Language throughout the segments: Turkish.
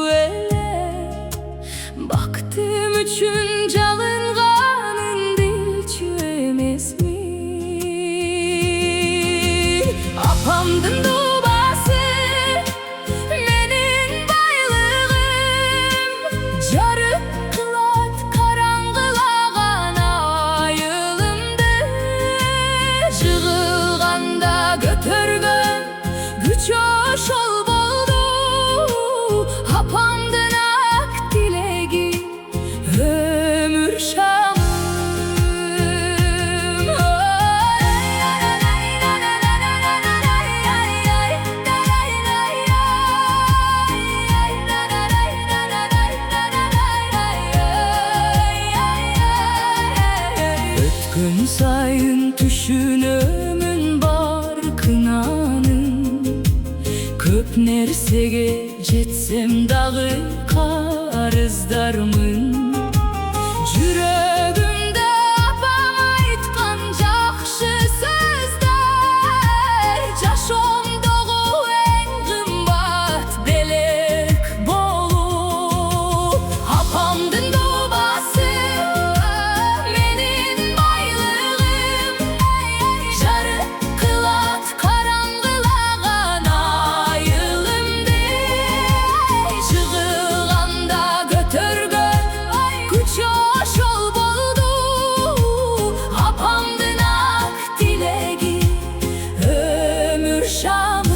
ele. Baktım üçün çalınganın dilçi emes mi? Apamdın dubası menin baylığım, jarıp kılat karangılagan ayılımdı. Jığılganda götürgön güç oşol boldu. Apamdın ak dilegi ömür şamım. Gün sayın düşünümün bar kınanın. Köp nersege jetsem dağı karızdarmın. Yüreğimde apam aytkan jakşı sözler, jaşomdoğu en kımbat belek bolup. Apamdın dubası menin baylığım, jarıp kılat karangılagan ayılımdı. Jığılganda götürgön güç oşol boldu. Apamdın ak dilegi ömür şamım.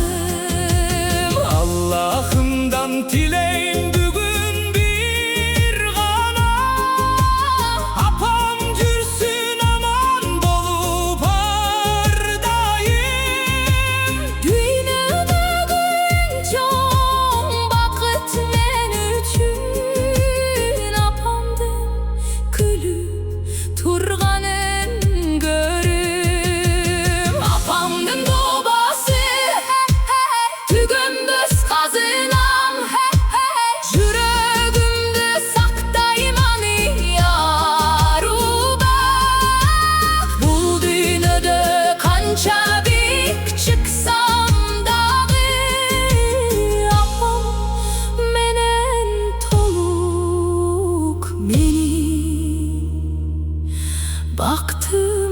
Allah'ımdan dileğim bugün bir gana, apam jürsün aman bolup ardayım. Düýnüde gün çoň bakyt men üçün, apamdın külüp turganyn görüp. Apamdın dubası tügünböz kazınam, yüreğimde saktayman yaruba. Bul düýnüde kança bik çıksam dağı, apam menen toluk meni baktı.